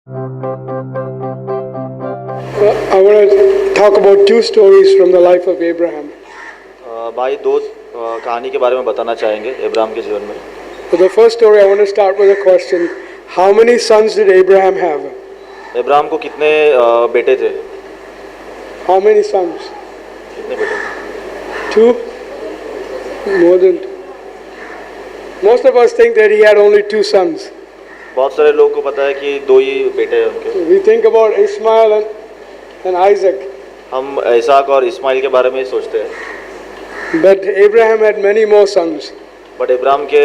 I want to talk about two stories from the life of Abraham. भाई दो कहानी के बारे में बताना चाहेंगे अब्राहम के जीवन में। For the first story, I want to start with a question. How many sons did Abraham have? Abraham को कितने बेटे थे? How many sons? कितने बेटे? Two? More than two. Most of us think that he had only two sons. बहुत सारे लोगों को पता है कि दो ही बेटे हैं उनके। We think about Ishmael and Isaac. हम इसहाक और इस्माइल के बारे में ही सोचते हैं। But Abraham had many more sons. But Abraham के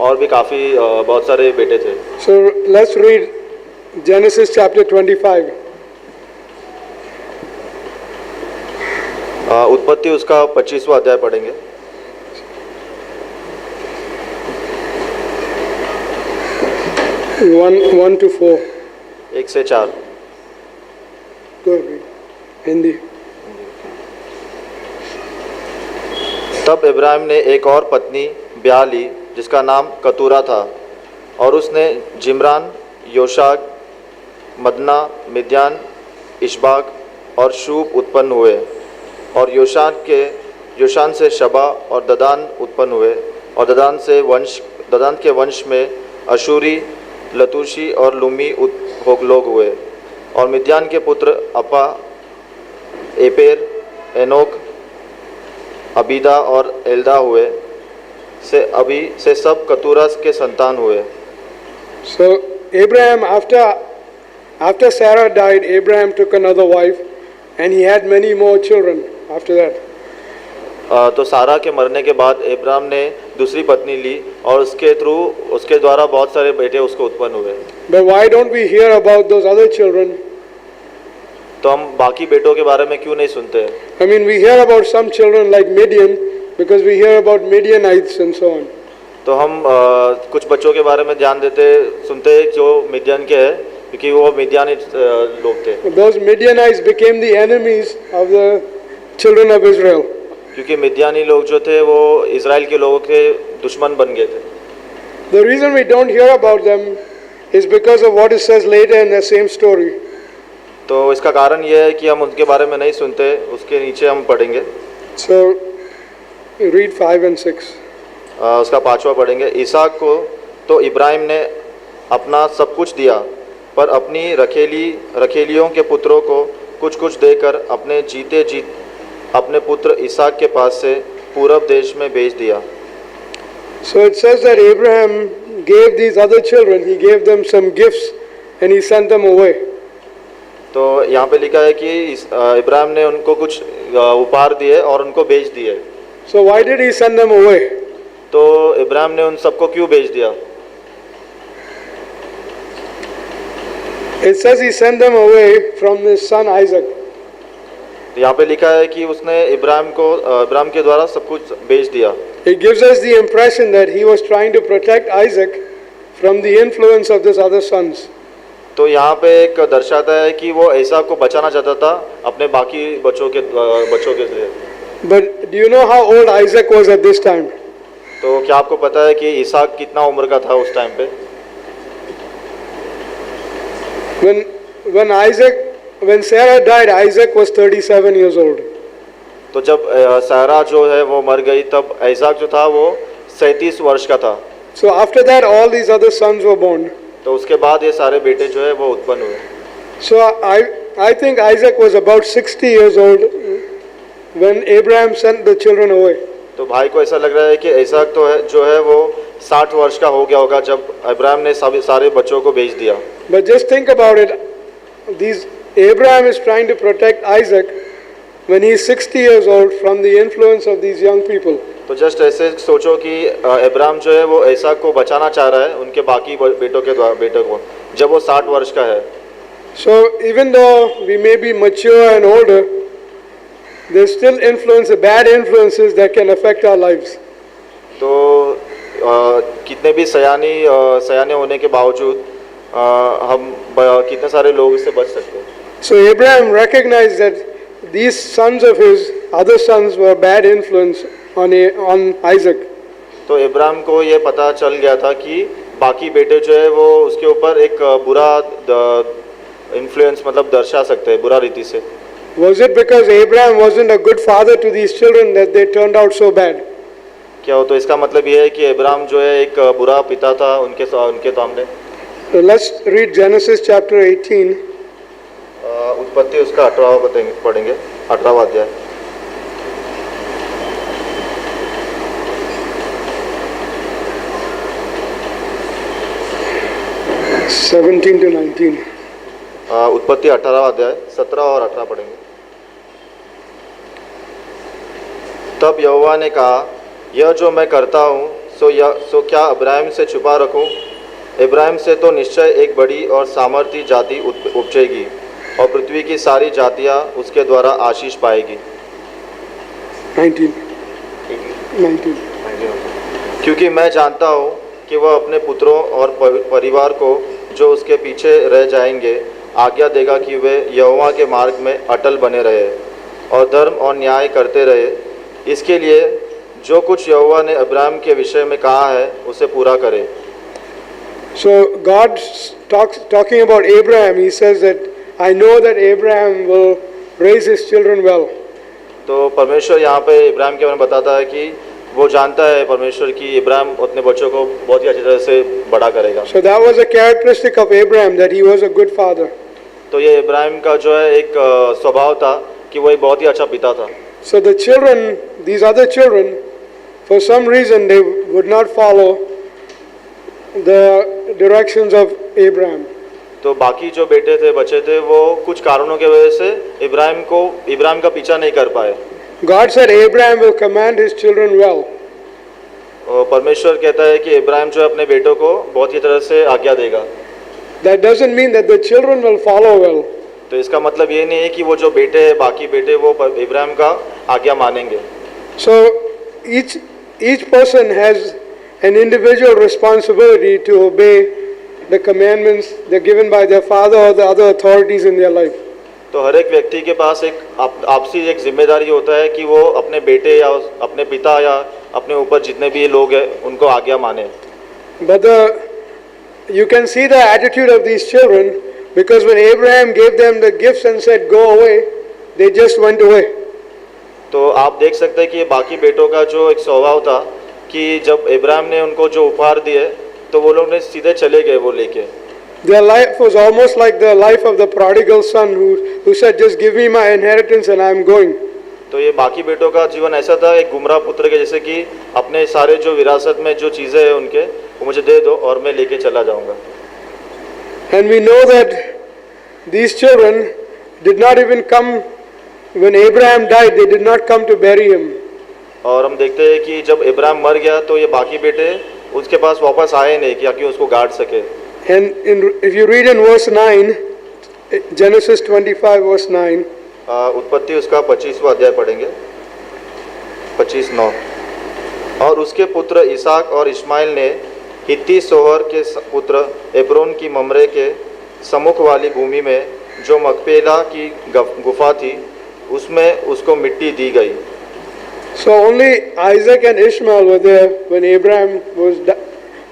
और भी काफ़ी बहुत सारे बेटे थे। So let's read Genesis chapter 25. उत्पत्ति उसका 25वां अध्याय पढ़ेंगे। 1 to 4. 1 से 4। Go ahead, read. Hindi. तब इब्राहिम ने एक और पत्नी ब्याह ली जिसका नाम कतूरा था, और उसने जिम्रान, योशाक, मदना, मिद्यान, इशबाक और शूब उत्पन्न हुए, और योशान से शबा और ददान उत्पन्न हुए, और ददान के वंश में अशूरी, लतूशी और लुमी लोग हुए, और मिद्यान के पुत्र अपा, एपेर, एनोक, अबीदा और एल्दा हुए, से सब कतूरा के संतान हुए। So Abraham, after Sarah died, Abraham took another wife, and he had many more children after that. तो सारा के मरने के बाद अब्राहम ने दूसरी पत्नी ली, और उसके द्वारा बहुत सारे बेटे उसको उत्पन्न हुए। But why don't we hear about those other children? तो हम बाकी बेटों के बारे में क्यों नहीं सुनते? I mean, we hear about some children like Midian because we hear about Midianites and so on. तो हम कुछ बच्चों के बारे में सुनते जो मिद्यान के हैं, क्योंकि वो मिद्यानी लोग थे। Those Midianites became the enemies of the children of Israel. क्योंकि मिद्यानी लोग जो थे वो इजराइल के लोगों के दुश्मन बन गए थे। The reason we don't hear about them is because of what it says later in the same story. तो इसका कारण ये है कि हम उनके बारे में नहीं सुनते, उसके नीचे हम पढ़ेंगे। So read 5 and 6. उसका 5वां पढ़ेंगे। इसहाक को तो इब्राहिम ने अपना सब कुछ दिया, पर अपनी रखेलियों के पुत्रों को कुछ कुछ देकर अपने पुत्र इसहाक के पास से पूरब देश में भेज दिया। So it says that Abraham gave these other children, he gave them some gifts and he sent them away. तो यहाँ पे लिखा है कि इब्राहिम ने उनको कुछ उपहार दिए और उनको भेज दिए। So why did he send them away? तो इब्राहिम ने उन सबको क्यों भेज दिया? It says he sent them away from his son Isaac. यहाँ पे लिखा है कि उसने इब्राहिम के द्वारा सब कुछ भेज दिया। It gives us the impression that he was trying to protect Isaac from the influence of his other sons. तो यहाँ पे एक दर्शाता है कि वो ऐसा को बचाना चाहता था अपने बाकी बच्चों के लिए। But do you know how old Isaac was at this time? तो क्या आपको पता है कि इसहाक कितना उम्र का था उस टाइम पे? When Sarah died, Isaac was 37 years old. तो जब सारा जो है वो मर गई, तब इसहाक जो था वो 37 वर्ष का था। So after that, all these other sons were born. तो उसके बाद ये सारे बेटे जो है वो उत्पन्न हुए। So I think Isaac was about 60 years old when Abraham sent the children away. तो भाई को ऐसा लग रहा है कि इसहाक तो है जो है वो 60 वर्ष का हो गया होगा जब अब्राहम ने सारे बच्चों को भेज दिया। But just think about it. Abraham is trying to protect Isaac when he is 60 years old from the influence of these young people. तो जस्ट ऐसे सोचो कि अब्राहम जो है वो इसहाक को बचाना चाह रहा है उनके बाकी बेटों को, जब वो 60 वर्ष का है। So even though we may be mature and older, there's still bad influences that can affect our lives. तो कितने भी सयाने होने के बावजूद हम कितने सारे लोग इससे बच सकते हैं। So Abraham recognized that these sons of his, other sons, were bad influence on Isaac. तो इब्राहिम को ये पता चल गया था कि बाकी बेटे जो है वो उसके ऊपर एक बुरा इन्फ्लुएंस मतलब दर्शा सकते हैं, बुरा रीति से। Was it because Abraham wasn't a good father to these children that they turned out so bad? क्या हो, तो इसका मतलब ये है कि अब्राहम जो है एक बुरा पिता था उनके सामने। So let's read Genesis chapter 18. उत्पत्ति उसका 18वां पढ़ेंगे, 18वां अध्याय। 17 to 19. उत्पत्ति 18वां अध्याय 17 और 18 पढ़ेंगे। तब यहोवा ने कहा, यह जो मैं करता हूँ सो क्या इब्राहिम से छुपा रखूँ? इब्राहिम से तो निश्चय एक बड़ी और सामर्थी जाति उपजेगी और पृथ्वी की सारी जातियाँ उसके द्वारा आशीष पाएगी। 19. क्योंकि मैं जानता हूँ कि वह अपने पुत्रों और परिवार को जो उसके पीछे रह जाएंगे आज्ञा देगा कि वे यहोवा के मार्ग में अटल बने रहे और धर्म और न्याय करते रहे। इसके लिए जो कुछ यहोवा ने अब्राहम के विषय में कहा है उसे पूरा करे। So God talking about Abraham, he says that I know that Abraham will raise his children well. तो परमेश्वर यहाँ पे इब्राहिम के बारे में बताता है कि वो जानता है परमेश्वर कि इब्राहिम अपने बच्चों को बहुत ही अच्छी तरह से बड़ा करेगा। So that was a characteristic of Abraham, that he was a good father. तो ये इब्राहिम का जो है एक स्वभाव था कि वो एक बहुत ही अच्छा पिता था। So the children, these other children, for some reason they would not follow the directions of Abraham. तो बाकी जो बेटे थे बच्चे थे वो कुछ कारणों के वजह से इब्राहिम का पीछा नहीं कर पाए। God said Abraham will command his children well. और परमेश्वर कहता है कि इब्राहिम जो है अपने बेटों को बहुत ही तरह से आज्ञा देगा। That doesn't mean that the children will follow well. तो इसका मतलब ये नहीं है कि वो जो बेटे हैं बाकी बेटे वो इब्राहिम का आज्ञा मानेंगे। So each person has an individual responsibility to obey the commandments they're given by their father or the other authorities in their life. तो हर एक व्यक्ति के पास एक आपसी एक जिम्मेदारी होता है कि वो अपने बेटे या अपने पिता या अपने ऊपर जितने भी लोग हैं उनको आज्ञा माने। But you can see the attitude of these children, because when Abraham gave them the gifts and said go away, they just went away. तो आप देख सकते हैं कि बाकी बेटों का जो एक स्वभाव था कि जब इब्राहिम ने उनको जो उपहार दिए तो वो लोग ने सीधे चले गए वो लेके। Their life was almost like the life of the prodigal son who said just give me my inheritance and I'm going. तो ये बाकी बेटों का जीवन ऐसा था एक गुमराह पुत्र के जैसे कि अपने सारे जो विरासत में जो चीज़ें हैं उनके वो मुझे दे दो और मैं लेके चला जाऊंगा। And we know that these children did not even come when Abraham died. They did not come to bury him. और हम देखते हैं कि जब इब्राहिम मर गया तो ये बाकी बेटे उसके पास वापस आए नहीं कि उसको गाड़ सके। And if you read in verse 9, Genesis 25 verse 9, उत्पत्ति उसका 25वां अध्याय पढ़ेंगे, 25:9। और उसके पुत्र इसहाक और इश्माइल ने हित्ती सोहर के पुत्र एब्रोन की ममरे के सम्मुख वाली भूमि में जो मकपेला की गुफा थी उसमें उसको मिट्टी दी गई। So only Isaac and Ishmael were there when Abraham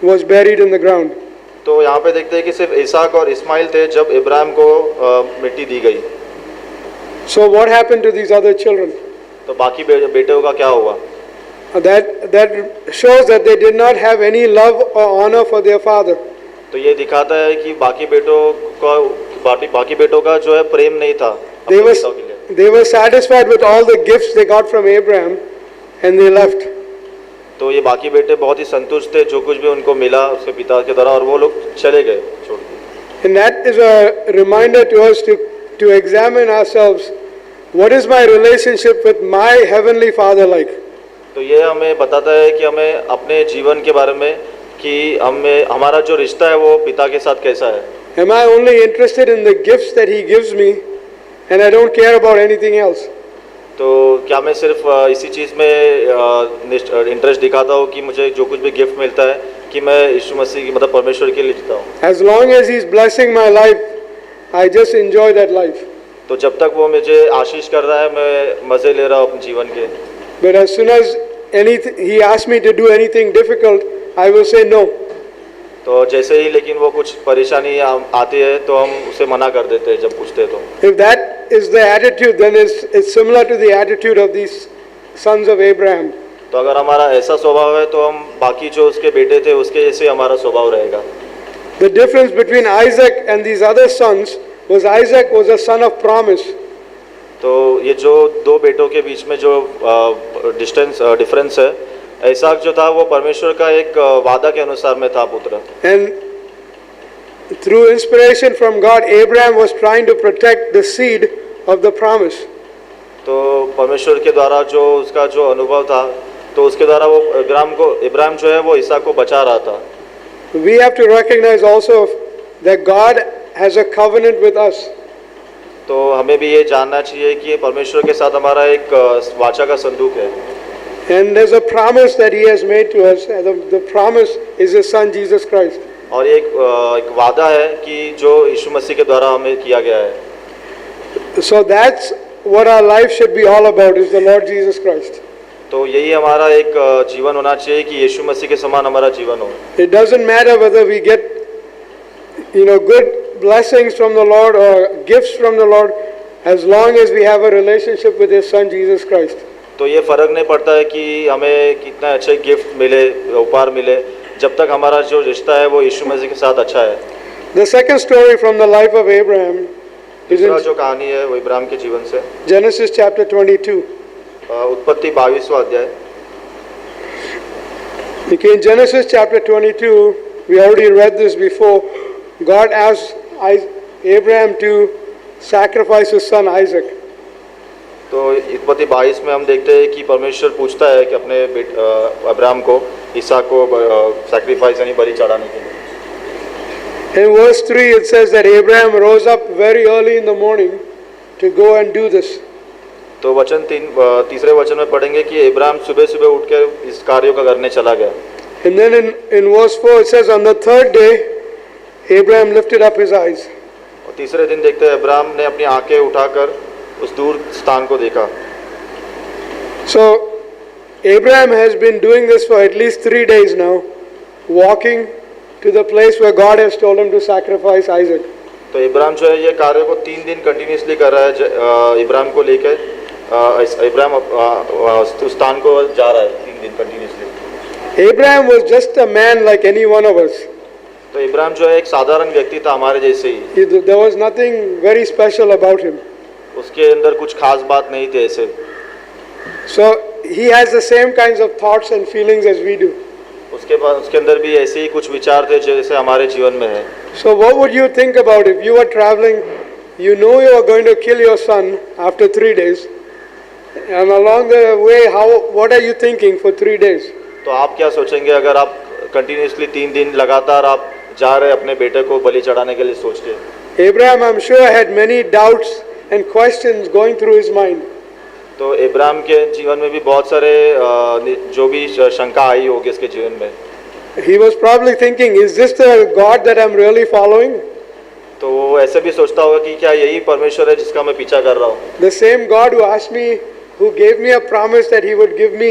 was buried in the ground. तो यहाँ पे देखते हैं कि सिर्फ इसहाक और इस्माइल थे जब इब्राहिम को मिट्टी दी गई। So what happened to these other children? तो बाकी बेटों का क्या हुआ? That shows that they did not have any love or honor for their father. तो ये दिखाता है कि बाकी बेटों का जो है प्रेम नहीं था अपने पिता के लिए। They were satisfied with all the gifts they got from Abraham and they left. तो ये बाकी बेटे बहुत ही संतुष्ट थे जो कुछ भी उनको मिला उसके पिता के द्वारा और वो लोग चले गए छोड़ के। And that is a reminder to us to examine ourselves. What is my relationship with my heavenly Father like? तो ये हमें बताता है कि हमें अपने जीवन के बारे में कि हमारा जो रिश्ता है वो पिता के साथ कैसा है। Am I only interested in the gifts that He gives me and I don't care about anything else? तो क्या मैं सिर्फ इसी चीज़ में इंटरेस्ट दिखाता हूँ कि मुझे जो कुछ भी गिफ्ट मिलता है कि मैं यीशु मसीह की मतलब परमेश्वर के लिए जीता हूँ। As long as He's blessing my life, I just enjoy that life. तो जब तक वो मुझे आशीष कर रहा है मैं मज़े ले रहा हूँ अपने जीवन के। But as soon as He asks me to do anything difficult, I will say no. तो जैसे ही लेकिन वो कुछ परेशानी आती है तो हम उसे मना कर देते हैं जब पूछते हैं तो। If that is the attitude, then it's similar to the attitude of these sons of Abraham. तो अगर हमारा ऐसा स्वभाव है तो हम बाकी जो उसके बेटे थे उसके जैसे हमारा स्वभाव रहेगा। The difference between Isaac and these other sons was Isaac was a son of promise. तो ये जो दो बेटों के बीच में जो डिफरेंस है, इसहाक जो था वो परमेश्वर का एक वादा के अनुसार में था पुत्र। And through inspiration from God, Abraham was trying to protect the seed of the promise. तो परमेश्वर के द्वारा जो उसका जो अनुभव था, तो उसके द्वारा वो इब्राहिम जो है वो इसहाक को बचा रहा था। We have to recognize also that God has a covenant with us. तो हमें भी ये जानना चाहिए कि परमेश्वर के साथ हमारा एक वाचा का संदूक है। And there's a promise that He has made to us. And the promise is His Son Jesus Christ. और एक वादा है कि जो यीशु मसीह के द्वारा हमें किया गया है। So that's what our life should be all about, is the Lord Jesus Christ. तो यही हमारा एक जीवन होना चाहिए कि यीशु मसीह के समान हमारा जीवन हो। It doesn't matter whether we get, good blessings from the Lord or gifts from the Lord, as long as we have a relationship with His Son Jesus Christ. तो ये फर्क नहीं पड़ता है कि हमें कितना अच्छे गिफ्ट मिले, उपहार मिले, जब तक हमारा जो रिश्ता है वो यीशु मसीह के साथ अच्छा है। The second story from the life of Abraham is दूसरा in जो कहानी है वो इब्राहिम के जीवन से, Genesis chapter 22. उत्पत्ति 22वां अध्याय। Okay, in Genesis chapter 22, we already read this before. God asked Abraham to sacrifice his son Isaac. तो उत्पत्ति 22 में हम देखते हैं कि परमेश्वर पूछता है कि अपने अब्राहम को इसहाक को सैक्रिफाइस यानी बलि चढ़ाने के लिए। In verse 3 it says that Abraham rose up very early in the morning to go and do this. तो तीसरे वचन में पढ़ेंगे कि इब्राहिम सुबह सुबह उठकर इस कार्य को करने चला गया। And then in verse 4 it says on the third day Abraham lifted up his eyes. और तीसरे दिन देखते हैं इब्राहिम ने अपनी आंखें उठाकर उस दूर स्थान को देखा। So Abraham has been doing this for at least 3 days now, walking to the place where God has told him to sacrifice Isaac. तो इब्राहिम जो है ये कार्य को 3 दिन कंटिन्यूसली कर रहा है। इब्राहिम को लेकर इब्राहिम उस स्थान को जा रहा है 3 दिन continuously. Abraham was just a man like any one of us. तो इब्राहिम जो है एक साधारण व्यक्ति था हमारे जैसे ही। There was nothing very special about him. उसके अंदर कुछ खास बात नहीं थे ऐसे। So he has the same kinds of thoughts and feelings as we do. उसके अंदर भी ऐसे ही कुछ विचार थे जैसे हमारे जीवन में है। So what would you think about if you were traveling, you know you are going to kill your son after 3 days, and along the way, what are you thinking for 3 days? तो आप क्या सोचेंगे अगर आप continuously 3 दिन लगातार आप जा रहे अपने बेटे को बलि चढ़ाने के लिए सोच के? Abraham, I'm sure, had many doubts and questions going through his mind. तो इब्राहिम के जीवन में भी बहुत सारे जो भी शंका आई होगी इसके जीवन में। He was probably thinking, is this the God that I'm really following? तो वो ऐसे भी सोचता होगा कि क्या यही परमेश्वर है जिसका मैं पीछा कर रहा हूँ? The same God who asked me, who gave me a promise that He would give me,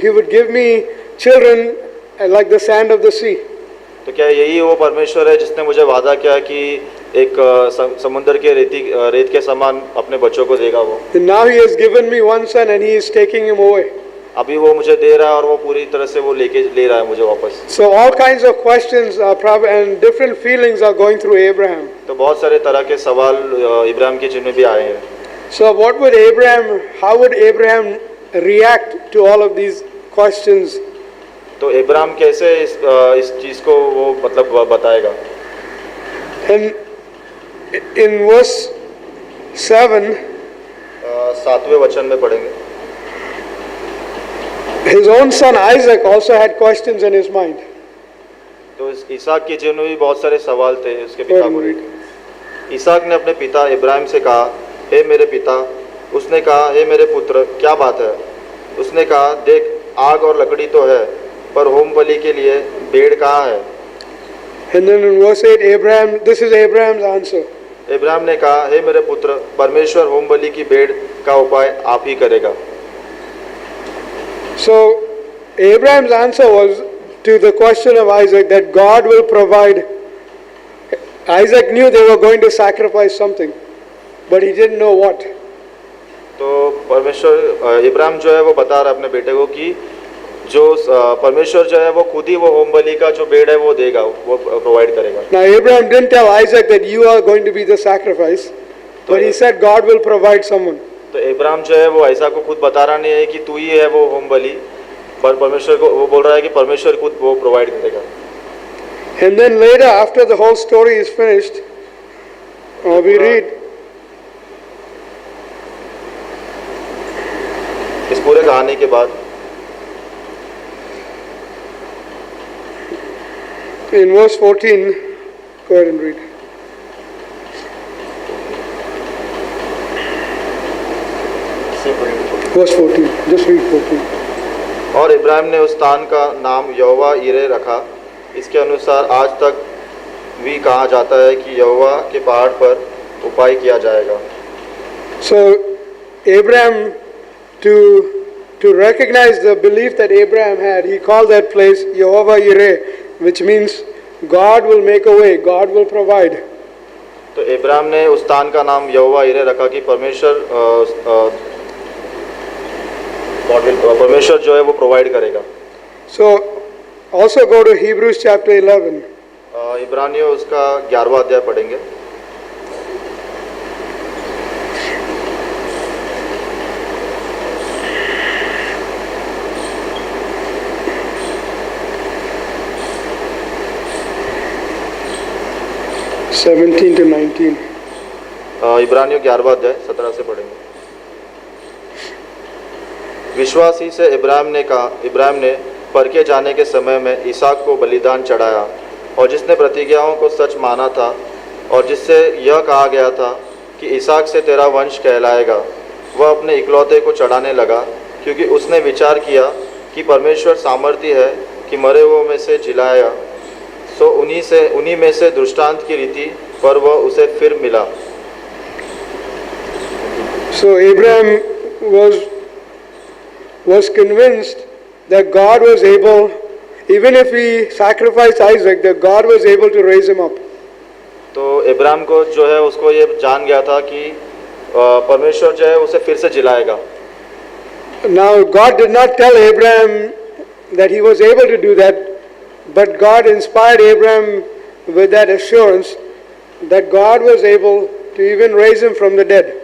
He would give me children like the sand of the sea. तो क्या यही वो परमेश्वर है जिसने मुझे वादा किया कि एक समुद्र के रेत के समान अपने बच्चों को देगा वो? And now He has given me one son and He is taking him away. अभी वो मुझे दे रहा है और वो पूरी तरह से वो ले रहा है मुझे वापस। So all kinds of questions and different feelings are going through Abraham. तो बहुत सारे तरह के सवाल इब्राहिम के जीवन में भी आए हैं। So how would Abraham react to all of these questions? तो इब्राहिम कैसे इस चीज को वो मतलब बताएगा? And in verse 7, 7वें वचन में पढ़ेंगे। his own son Isaac also had questions in his mind. तो इसहाक के जीवन में भी बहुत सारे सवाल थे उसके पिता को लेकर। इसहाक ने अपने पिता इब्राहिम से कहा, हे मेरे पिता। उसने कहा, हे मेरे पुत्र, क्या बात है? उसने कहा, देख, आग और लकड़ी तो है, पर होम बलि के लिए भेड़ कहाँ है? And then in verse 8, this is Abraham's answer. Ibrahim ने कहा, हे मेरे पुत्र, परमेश्वर होम बलि की भेड़ का उपाय आप ही करेगा। So Abraham's answer was to the question of Isaac that God will provide. Isaac knew they were going to sacrifice something, but he didn't know what. तो परमेश्वर इब्राहिम जो है वो बता रहा है अपने बेटे को कि जो परमेश्वर जो है वो खुद ही वो होम बलि का जो बेड़ है वो देगा, वो प्रोवाइड करेगा. Now Abraham didn't tell Isaac that you are going to be the sacrifice, but he said God will provide someone. तो इब्राहिम जो है वो ऐसा को खुद बता रहा नहीं है कि तू ही है वो होम बलि, पर परमेश्वर को वो बोल रहा है कि परमेश्वर खुद वो प्रोवाइड करेगा. And then later, after the whole story is finished, we read इस पूरे कहानी के बाद in verse 14, go ahead and read. Verse 14, just read 14. और इब्राहिम ने उस स्थान का नाम यहोवा यिरे रखा. इसके अनुसार आज तक भी कहा जाता है कि यहोवा के पहाड़ पर उपाय किया जाएगा. So Abraham, to recognize the belief that Abraham had, he called that place Yehovah Yireh, which means God will make a way, God will provide. तो इब्राहिम ने उस स्थान का नाम यहोवा यिरे रखा कि परमेश्वर जो है वो प्रोवाइड करेगा. So also go to Hebrews chapter 11. इब्रानियों उसका 11वां अध्याय पढ़ेंगे. इब्रानियों 11वां अध्याय 17 से पढ़ेंगे. विश्वास ही से इब्राहिम ने परखे जाने के समय में इसहाक को बलिदान चढ़ाया, और जिसने प्रतिज्ञाओं को सच माना था और जिससे यह कहा गया था कि इसहाक से तेरा वंश कहलाएगा, वह अपने इकलौते को चढ़ाने लगा, क्योंकि उसने विचार किया कि परमेश्वर सामर्थी है कि मरे हुओं में से जिलाया. सो उन्हीं में से दृष्टांत की रीति पर वह उसे फिर मिला. So Abraham was convinced that God was able, even if he sacrificed Isaac, that God was able to raise him up. तो इब्राहिम को जो है उसको ये जान गया था कि परमेश्वर जो है उसे फिर से जिलाएगा. Now God did not tell Abraham that he was able to do that, but God inspired Abraham with that assurance that God was able to even raise him from the dead.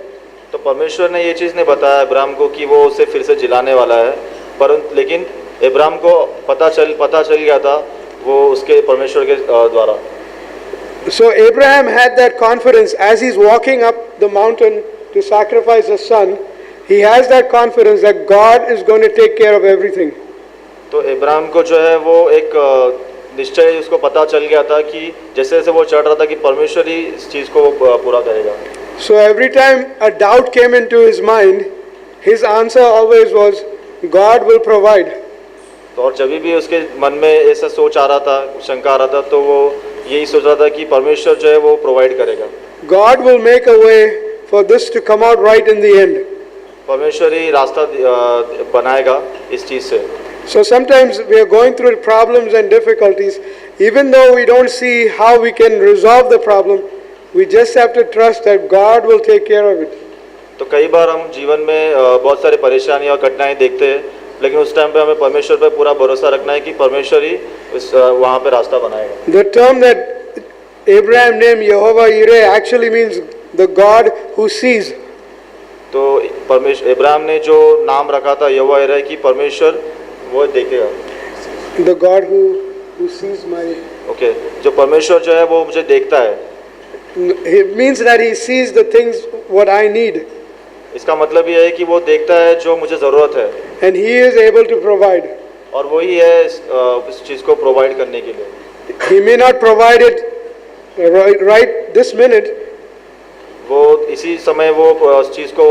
तो परमेश्वर ने ये चीज़ नहीं बताया इब्राहिम को कि वो उसे फिर से जिलाने वाला है, परंतु लेकिन इब्राहिम को पता चल गया था वो उसके परमेश्वर के द्वारा. So Abraham had that confidence as he's walking up the mountain to sacrifice his son. He has that confidence that God is going to take care of everything. तो इब्राहिम को जो है वो एक निश्चय उसको पता चल गया था कि जैसे जैसे वो चढ़ रहा था कि परमेश्वर ही इस चीज़ को पूरा करेगा. So every time a doubt came into his mind, his answer always was, God will provide. तो और जब भी उसके मन में ऐसा सोच आ रहा था, शंका आ रहा था, तो वो यही सोच रहा था कि परमेश्वर जो है वो प्रोवाइड करेगा. God will make a way for this to come out right in the end. परमेश्वर ही रास्ता बनाएगा इस चीज़ से. So sometimes we are going through problems and difficulties, even though we don't see how we can resolve the problem, we just have to trust that God will take care of it. तो कई बार हम जीवन में बहुत सारी परेशानी और कठिनाई देखते हैं, लेकिन उस टाइम पे हमें परमेश्वर पे पूरा भरोसा रखना है कि परमेश्वर ही वहाँ पे रास्ता बनाएगा. The term that Abraham named Yehovah Yireh actually means the God who sees. तो इब्राहिम ने जो नाम रखा था यहोवा यिरे कि परमेश्वर वो देखेगा. The God who sees my. Okay, जो परमेश्वर जो है वो मुझे देखता है. It means that he sees the things what I need. इसका मतलब ये है कि वो देखता है जो मुझे ज़रूरत है. And he is able to provide. और वही है इस चीज़ को प्रोवाइड करने के लिए. He may not provide it right this minute. वो इसी समय वो उस चीज़ को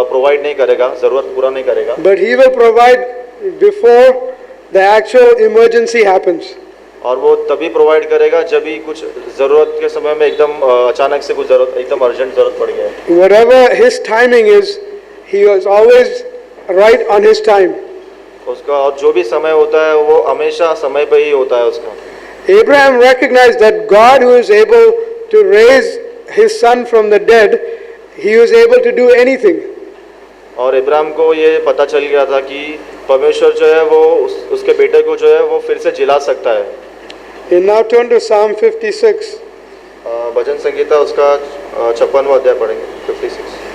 प्रोवाइड नहीं करेगा, ज़रूरत पूरा नहीं करेगा. But he will provide before the actual emergency happens. और वो तभी प्रोवाइड करेगा जब भी कुछ ज़रूरत के समय में एकदम अचानक से कुछ ज़रूरत एकदम अर्जेंट ज़रूरत पड़ गया. Whatever his timing is, he is always right on his time. उसका, और जो भी समय होता है वो हमेशा समय पे ही होता है उसका। Abraham recognized that God, who is able to raise his son from the dead, he was able to do anything. और इब्राहिम को ये पता चल गया था कि परमेश्वर जो है वो उसके बेटे को जो है वो फिर से जिला सकता है। And now turn to Psalm 56. भजन संगीता उसका 56वां अध्याय पढ़ेंगे, 56।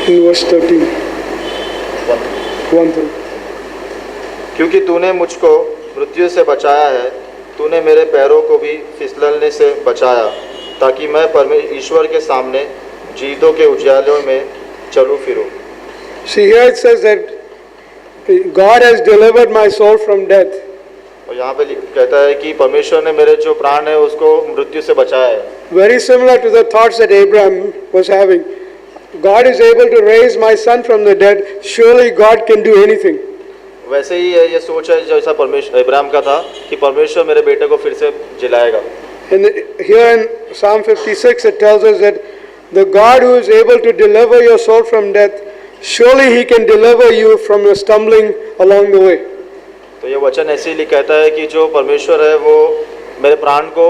In verse 13. 1 through. क्योंकि तूने मुझको मृत्यु से बचाया है, तूने मेरे पैरों को भी फिसलने से बचाया, ताकि मैं ईश्वर के सामने जीतों के उजालों में चलूं फिरूं। See, here it says that God has delivered my soul from death. और यहाँ पे कहता है कि परमेश्वर ने मेरे जो प्राण है उसको मृत्यु से बचाया है। Very similar to the thoughts that Abraham was having. God is able to raise my son from the dead. Surely God can do anything. वैसे ही ये सोच है जैसा परमेश्वर इब्राहिम का था कि परमेश्वर मेरे बेटे को फिर से जिलाएगा। And here in Psalm 56 it tells us that the God who is able to deliver your soul from death, surely he can deliver you from your stumbling along the way. तो ये वचन ऐसे ही कहता है कि जो परमेश्वर है वो मेरे प्राण को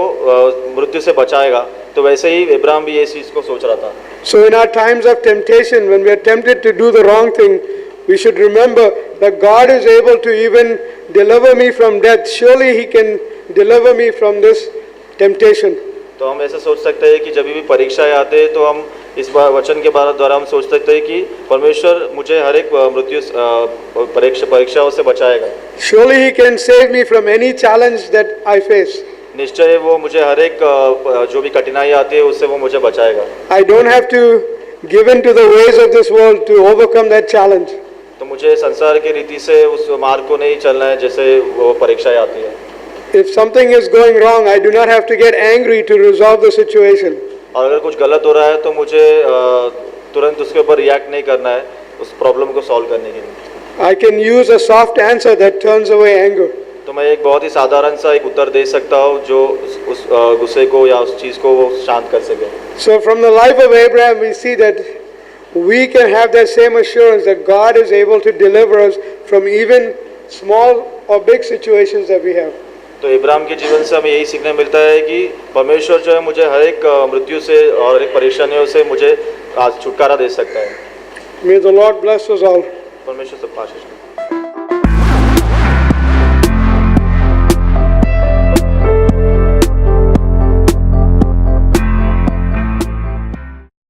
मृत्यु से बचाएगा। तो वैसे ही इब्राहिम भी ये चीज़ को सोच रहा था। So in our times of temptation, when we are tempted to do the wrong thing, we should remember that God is able to even deliver me from death. Surely he can deliver me from this temptation. तो हम ऐसे सोच सकते हैं कि जब भी परीक्षाएं आते हैं तो हम इस वचन के द्वारा हम सोच सकते हैं कि परमेश्वर मुझे हर एक मृत्यु परीक्षाओं से बचाएगा। Surely he can save me from any challenge that I face. निश्चय वो मुझे हर एक जो भी कठिनाई आती है उससे वो मुझे बचाएगा। I don't have to give in to the ways of this world to overcome that challenge. तो मुझे संसार की रीति से उस मार्ग को नहीं चलना है जैसे वो परीक्षाएं आती है। If something is going wrong, I do not have to get angry to resolve the situation. और अगर कुछ गलत हो रहा है तो मुझे तुरंत उसके ऊपर रिएक्ट नहीं करना है उस प्रॉब्लम को सॉल्व करने के लिए। I can use a soft answer that turns away anger. तो मैं एक बहुत ही साधारण सा एक उत्तर दे सकता हूँ जो उस गुस्से को या उस चीज़ को वो शांत कर सके। So from the life of Abraham we see that we can have that same assurance that God is able to deliver us from even small or big situations that we have. तो इब्राहिम के जीवन से हमें यही सीखने मिलता है कि परमेश्वर जो है मुझे हर एक मृत्यु से और हर एक परेशानियों से मुझे आज छुटकारा दे सकता है। May the Lord bless us all. परमेश्वर सबका आशीष करे।